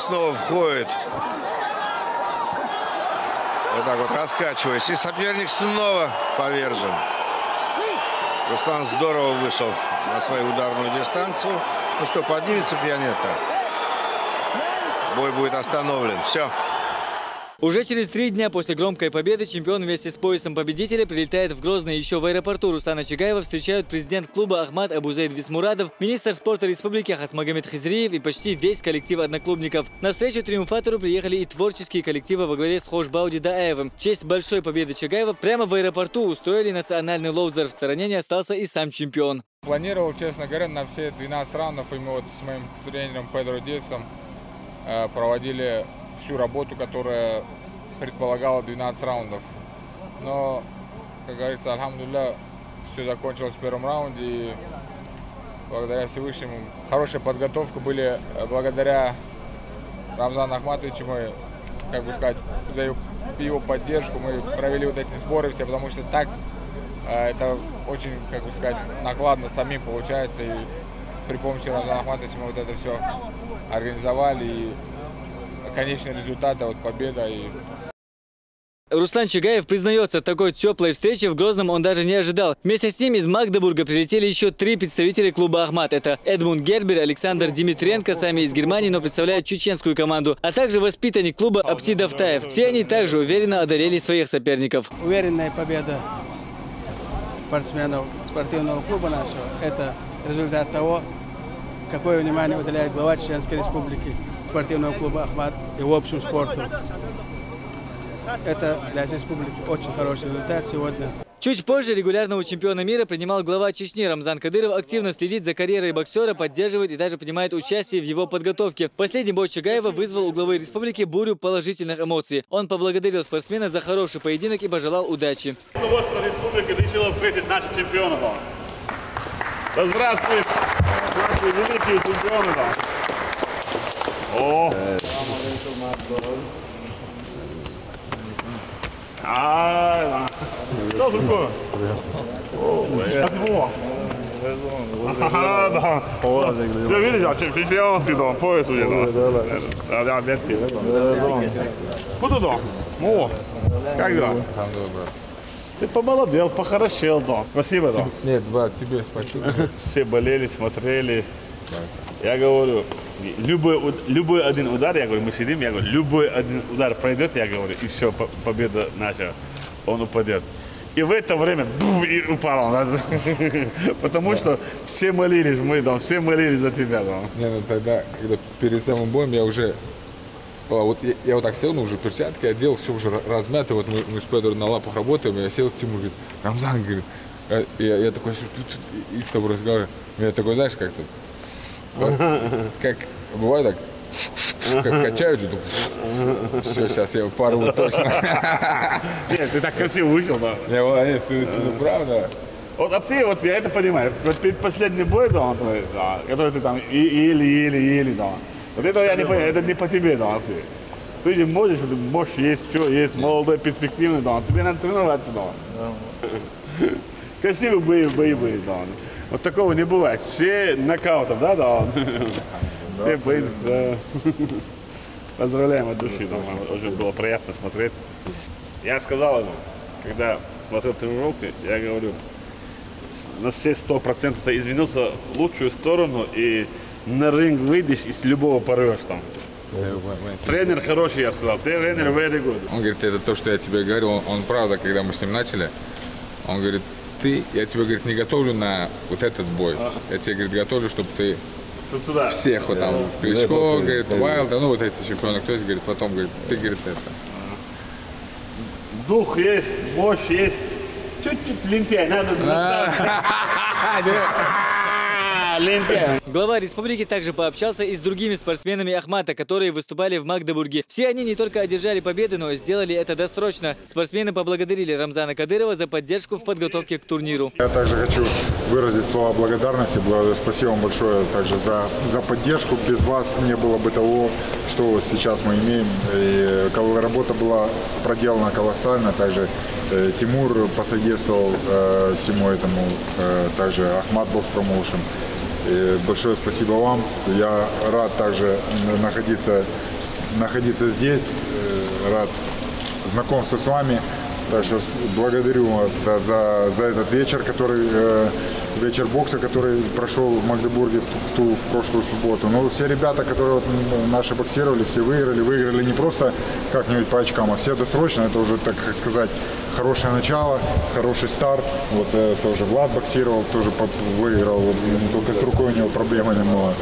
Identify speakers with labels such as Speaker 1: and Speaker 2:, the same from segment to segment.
Speaker 1: снова входит. Вот так вот раскачиваясь. И соперник снова повержен. Руслан здорово вышел на свою ударную дистанцию. Ну что, поднимется Пьянетта. Бой будет остановлен. Все.
Speaker 2: Уже через 3 дня после громкой победы чемпион вместе с поясом победителя прилетает в Грозный. Еще в аэропорту Руслана Чагаева встречают президент клуба Ахмат Абузейд Висмурадов, министр спорта республики Хасмагомед Хизриев и почти весь коллектив одноклубников. На встречу триумфатору приехали и творческие коллективы во главе с Хошбауди Дааевым. В честь большой победы Чагаева прямо в аэропорту устроили национальный лоузер. В стороне не остался и сам чемпион.
Speaker 3: Планировал, честно говоря, на все 12 раундов, и мы вот с моим тренером Педро Диасом проводили всю работу, которая предполагала 12 раундов. Но, как говорится, альхамдулилля, все закончилось в первом раунде. И благодаря Всевышнему хорошая подготовка были. Благодаря Рамзану Ахматовичу мы, как бы сказать, за его поддержку мы провели вот эти сборы все, потому что так это очень, как бы сказать, накладно самим получается. И при помощи Рамзана Ахматовича мы вот это все организовали. И конечный результат, вот победа.
Speaker 2: Руслан Чагаев признается, такой теплой встречи в Грозном он даже не ожидал. Вместе с ним из Магдебурга прилетели еще 3 представителя клуба «Ахмат». Это Эдмунд Гербер, Александр Димитренко, сами из Германии, но представляют чеченскую команду, а также воспитанник клуба Апти Давтаев. Все они также уверенно одолели своих соперников.
Speaker 4: Уверенная победа спортсменов спортивного клуба нашего – это результат того, какое внимание уделяет глава Чеченской республики спортивного клуба «Ахмат» и в общем спорту. Это для республики очень хороший результат сегодня.
Speaker 2: Чуть позже регулярного чемпиона мира принимал глава Чечни Рамзан Кадыров, активно следит за карьерой боксера, поддерживает и даже принимает участие в его подготовке. Последний бой Чагаева вызвал у главы республики бурю положительных эмоций. Он поблагодарил спортсмена за хороший поединок и пожелал удачи.
Speaker 5: Руководство республики решило встретить наших чемпионов. Да здравствует наши великие чемпионы. О! Что такое? Да. Ты видишь, чемпионский пояс у тебя. Да, ветки. Куда там? О, как дела? Ты помолодел, похорошел, да. Спасибо, да.
Speaker 6: Нет, брат, тебе спасибо.
Speaker 5: Все болели, смотрели. Я говорю, любой один удар, я говорю, мы сидим, я говорю, любой один удар пройдет, я говорю, и все, победа наша, он упадет. И в это время и упал он. Потому что все молились, все молились за тебя. Да.
Speaker 6: Не, ну тогда, когда перед самым боем я уже, я вот так сел, уже перчатки одел, все уже размято, вот мы с Педро на лапах работаем, я сел к Тимуру, говорит, Рамзан, говорит, я такой, и с тобой разговариваю, я такой, знаешь, как-то, вот, как бывает так, как качают, все, сейчас я порву точно.
Speaker 5: Нет, ты так красиво вышел, да.
Speaker 6: Нет, правда.
Speaker 5: Вот, а ты, вот я это понимаю, вот перед последний бой, да, который ты там еле, да. Вот этого я не понимаю, это не по тебе, да, ты же можешь есть все, есть молодой, перспективный, да, тебе надо тренироваться, да. Красивые бои, да. Вот такого не бывает. Все нокаутов, да? Все бои, да. Поздравляем от души, да. Очень было приятно смотреть. Я сказал ему, когда смотрел тренировки, я говорю, на все 100% изменился в лучшую сторону, и на ринг выйдешь и с любого порвешь там. Тренер хороший, я сказал. Тренер very good.
Speaker 6: Он говорит, это то, что я тебе говорил. Он правда, когда мы с ним начали, он говорит, я тебе, говорит, не готовлю на вот этот бой. Я тебе, говорит, готовлю, чтобы ты всех вот там, Кличко, говорит, Вайлда, ну вот эти чемпионы, кто есть, говорит, потом, говорит, ты, говорит, это.
Speaker 5: Дух есть, мощь есть, чуть-чуть лентяй, надо заставить.
Speaker 2: Глава республики также пообщался и с другими спортсменами Ахмата, которые выступали в Магдебурге. Все они не только одержали победы, но и сделали это досрочно. Спортсмены поблагодарили Рамзана Кадырова за поддержку в подготовке к турниру.
Speaker 7: Я также хочу выразить слова благодарности. Спасибо вам большое также за поддержку. Без вас не было бы того, что вот сейчас мы имеем. И работа была проделана колоссально. Также Тимур посодействовал всему этому, также Ахмат Бокс Промоушен. И большое спасибо вам. Я рад также находиться находиться здесь, рад знакомству с вами. Так что благодарю вас за этот вечер, вечер бокса, который прошел в Магдебурге в прошлую субботу. Но все ребята, которые наши боксировали, все выиграли не просто как-нибудь по очкам, а все досрочно. Это уже, так сказать, хорошее начало, хороший старт. Вот тоже Влад боксировал, тоже выиграл. Только с рукой у него проблемы немного.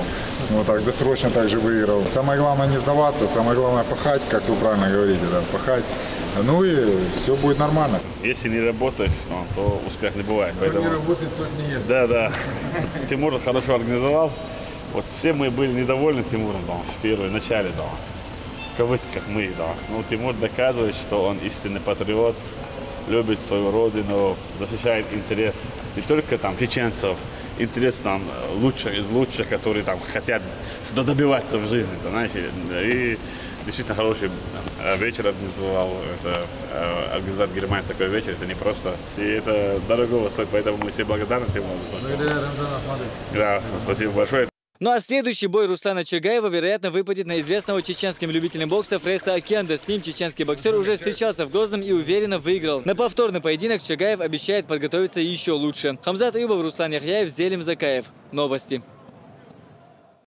Speaker 7: Вот так досрочно также выиграл. Самое главное не сдаваться, самое главное пахать, как вы правильно говорите, да, пахать. Ну и все будет нормально.
Speaker 5: Если не работаешь, то успех не бывает.
Speaker 6: Кто не работает, тот не ест.
Speaker 5: Да. Тимур хорошо организовал. Вот все мы были недовольны Тимуром, в первом начале, в кавычках мы, Но Тимур доказывает, что он истинный патриот, любит свою родину, защищает интерес не только чеченцев, интерес лучших из лучших, которые хотят что-то добиваться в жизни, знаете. И действительно хороший вечер организовал. Организовать Германии такой вечер, это не просто. И это дорогого стоит, поэтому мы все благодарны Тимуру. Да, спасибо большое.
Speaker 2: Ну а следующий бой Руслана Чагаева, вероятно, выпадет на известного чеченским любителям бокса Фреса Акенда. С ним чеченский боксер уже встречался в Грозном и уверенно выиграл. На повторный поединок Чагаев обещает подготовиться еще лучше. Хамзат Аюбов, Руслан Яхьяев, Зелим Закаев. Новости.